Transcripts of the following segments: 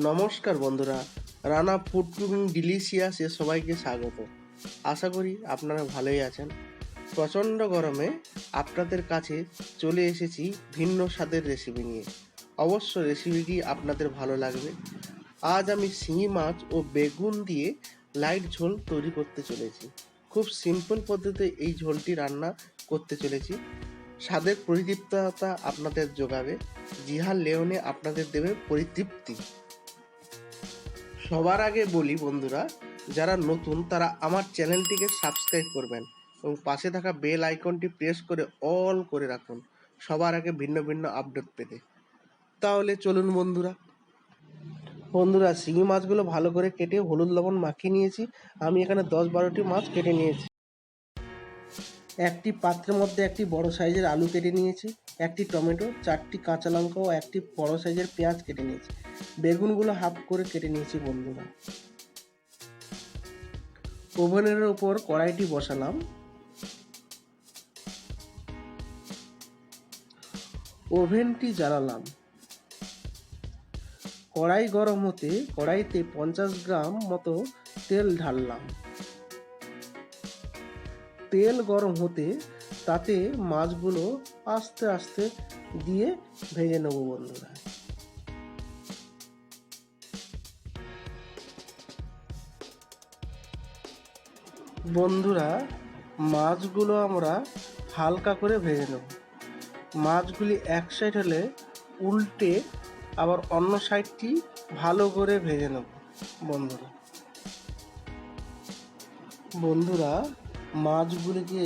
নমস্কার বন্ধুরা, Rana food cooking ডিলিশিয়াসে সবাইকে স্বাগত। আশা করি আপনারা ভালোই আছেন। প্রচণ্ড গরমে আপনাদের কাছে চলে এসেছি ভিন্ন স্বাদের রেসিপি নিয়ে। অবশ্য রেসিপিটি আপনাদের ভালো লাগবে। আজ আমি শিঙি মাছ ও বেগুন দিয়ে লাইট ঝোল তৈরি করতে চলেছি। খুব সিম্পল পদ্ধতিতে এই ঝোলটি রান্না করতে চলেছি। স্বাদের পরিতৃপ্ততা আপনাদের যোগাবে, জিহার লেওনে আপনাদের দেবে পরিতৃপ্তি। সবার আগে বলি বন্ধুরা, যারা নতুন তারা আমার চ্যানেলটিকে সাবস্ক্রাইব করবেন এবং পাশে থাকা বেল আইকনটি প্রেস করে অল করে রাখুন সবার আগে ভিন্ন ভিন্ন আপডেট পেতে। তাহলে চলুন বন্ধুরা শিঙি মাছগুলো ভালো করে কেটে হলুদ লবণ মাখিয়ে নিয়েছি। আমি এখানে 10-12টি মাছ কেটে নিয়েছি। একটি পাত্রের মধ্যে একটি বড় সাইজের আলু কেটে নিয়েছি, একটি টমেটো, 4টি কাঁচা লঙ্কা ও একটি বড় সাইজের পেঁয়াজ কেটে নিয়েছি। বেগুনগুলো হাফ করে কেটে নিয়েছি বন্ধুরা। ওভেনের উপর কড়াইটি বসালাম। ওভেনটি জ্বালালাম। কড়াই গরম হতে কড়াইতে 50 গ্রাম মতো তেল ঢাললাম। তেল গরম হতে তাতে মাছগুলো আস্তে আস্তে দিয়ে ভেজে নেব বন্ধুরা। মাছগুলো আমরা হালকা করে ভেজে নেব। মাছগুলি এক সাইড হলে উল্টে আবার অন্য সাইডটি ভালো করে ভেজে নেব বন্ধুরা। মাছগুলিকে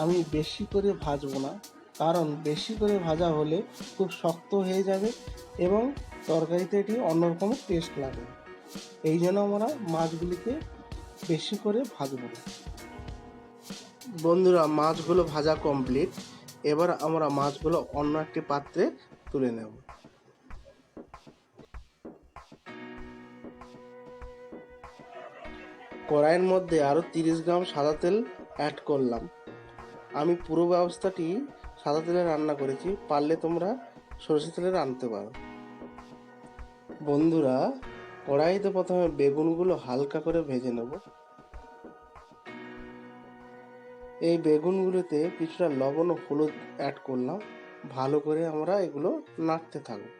আমি বেশি করে ভাজবো না, কারণ বেশি করে ভাজা হলে খুব শক্ত হয়ে যাবে এবং তরকারিতে এটি অন্যরকম টেস্ট লাগবে। এই জন্য আমরা মাছগুলিকে বেশি করে ভাজবো না বন্ধুরা। মাছগুলো ভাজা কমপ্লিট। এবার আমরা মাছগুলো অন্য একটি পাত্রে তুলে নেব। কড়াইয়ের মধ্যে আরও 30 গ্রাম সাদা তেল অ্যাড করলাম। আমি পুরো ব্যবস্থাটি সাদা তেলে রান্না করেছি, পারলে তোমরা সরষে তেলে রাঁধতে পারো বন্ধুরা। কড়াইতে প্রথমে বেগুনগুলো হালকা করে ভেজে নেব। এই বেগুনগুলোতে কিছুটা লবণ ও হলুদ অ্যাড করলাম। ভালো করে আমরা এগুলো নাড়তে থাকবো।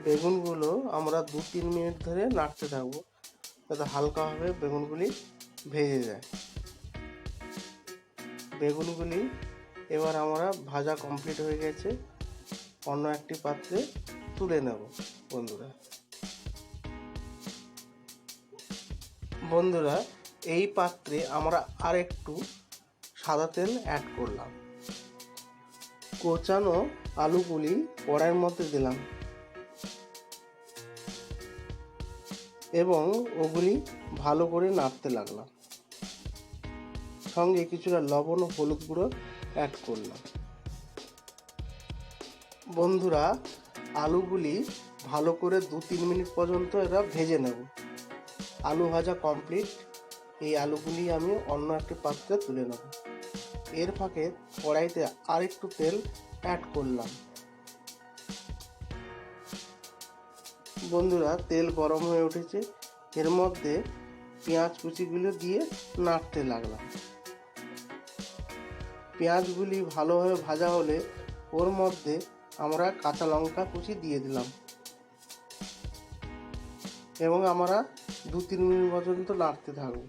বেগুনগুলো আমরা 2-3 মিনিট ধরে নাড়তে থাকবো, যাতে হালকাভাবে বেগুনগুলি ভেজে যায়। বেগুনগুলি এবার আমরা ভাজা কমপ্লিট হয়ে গেছে, অন্য একটি পাত্রে তুলে নেব বন্ধুরা। এই পাত্রে আমরা আর একটু সাদা তেল অ্যাড করলাম। কোচানো আলুগুলি কড়াইয়ের মধ্যে দিলাম এবং ওগুলি ভালো করে নাড়তে লাগলাম। সঙ্গে কিছুটা লবণ ও হলুদ গুঁড়ো অ্যাড করলাম বন্ধুরা। আলুগুলি ভালো করে 2-3 মিনিট পর্যন্ত এরা ভেজে নেব। আলু ভাজা কমপ্লিট। এই আলুগুলি আমি অন্য একটি পাত্রে তুলে নেব। এর ফাঁকে কড়াইতে আর একটু তেল অ্যাড করলাম বন্ধুরা। তেল গরম হয়ে উঠেছে, এর মধ্যে পেঁয়াজ কুচিগুলো দিয়ে নাড়তে লাগলাম। পেঁয়াজগুলি ভালোভাবে ভাজা হলে ওর মধ্যে আমরা কাঁচা লঙ্কা কুচি দিয়ে দিলাম এবং আমরা 2-3 মিনিট পর্যন্ত নাড়তে থাকবো।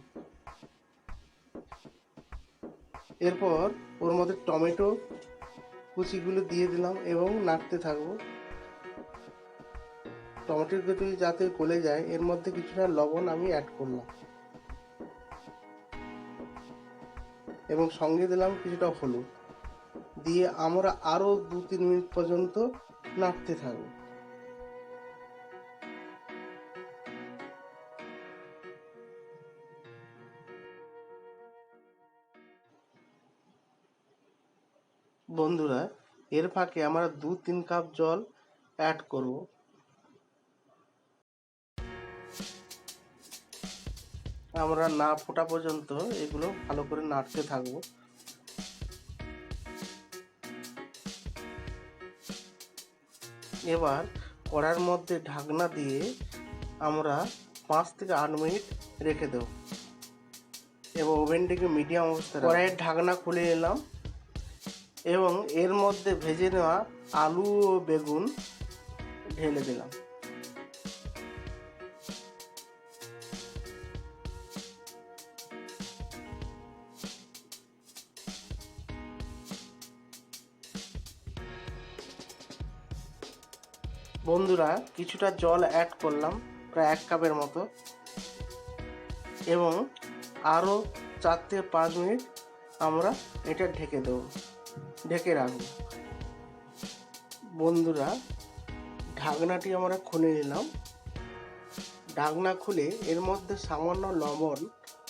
এরপর ওর মধ্যে টমেটো কুচিগুলো দিয়ে দিলাম এবং নাড়তে থাকবো। টমেটোর কুচি যাতে গলে যায়, এর মধ্যে কিছুটা লবণ আমি অ্যাড করলাম এবং সঙ্গে দিলাম কিছুটা হলুদ দিয়ে আমরা আরও 2-3 মিনিট পর্যন্ত নাড়তে থাকবো বন্ধুরা। এর ফাঁকে আমরা 2-3 কাপ জল অ্যাড করব। আমরা না ফোটা পর্যন্ত এগুলো ভালো করে নাড়তে থাকবো। এবার কড়ার মধ্যে ঢাকনা দিয়ে আমরা 5 থেকে 8 মিনিট রেখে দেব এবং ওভেনটিকে মিডিয়াম অবস্থায়। কড়াইয়ের ঢাকনা খুলে নিলাম এবং এর মধ্যে ভেজে নেওয়া আলু ও বেগুন ঢেলে দিলাম। বন্ধুরা, কিছুটা জল অ্যাড করলাম, প্রায় 1 কাপের মতো, এবং আরও 4 থেকে 5 মিনিট আমরা এটা ঢেকে রাখবো। বন্ধুরা, ঢাকনাটি আমরা খুলে নিলাম। ঢাকনা খুলে এর মধ্যে সামান্য লবণ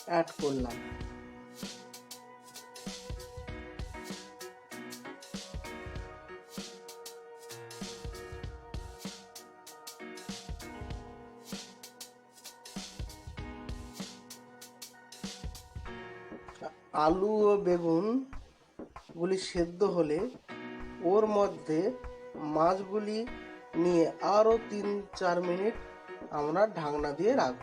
অ্যাড করলাম। আলু ও বেগুনগুলি সেদ্ধ হলে ওর মধ্যে মাছগুলি নিয়ে আরও 3-4 মিনিট আমরা ঢাকনা দিয়ে রাখব।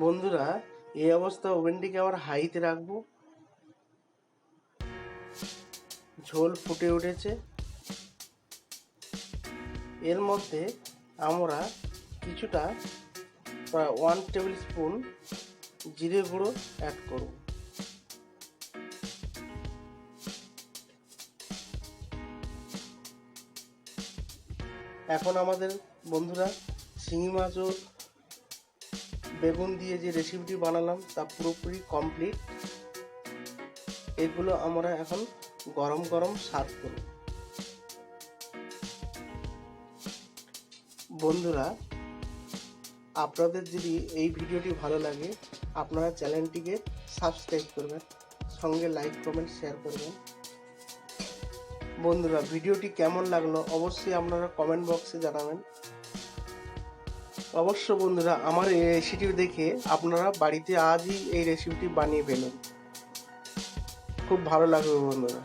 বন্ধুরা, এই অবস্থা ওভেনটিকে আবার হাইতে রাখবো। ঝোল ফুটে উঠেছে। এর মধ্যে আমরা কিছুটা প্রায় 1 টেবিল স্পুন জিরে গুঁড়ো অ্যাড করব। এখন আমাদের বন্ধুরা শিঙি মাছ ও বেগুন দিয়ে যে রেসিপিটি বানালাম তা পুরোপুরি কমপ্লিট। এগুলো আমরা এখন গরম গরম সার্ভ করব। বন্ধুরা, আপনাদের যদি এই ভিডিওটি ভালো লাগে আপনারা চ্যানেলটিকে সাবস্ক্রাইব করবেন, সঙ্গে লাইক কমেন্ট শেয়ার করবেন। বন্ধুরা, ভিডিওটি কেমন লাগলো অবশ্যই আপনারা কমেন্ট বক্সে জানাবেন। অবশ্য বন্ধুরা, আমার এই রেসিপি দেখে আপনারা বাড়িতে আজই এই রেসিপিটি বানিয়ে ফেলুন, খুব ভালো লাগবে বন্ধুরা।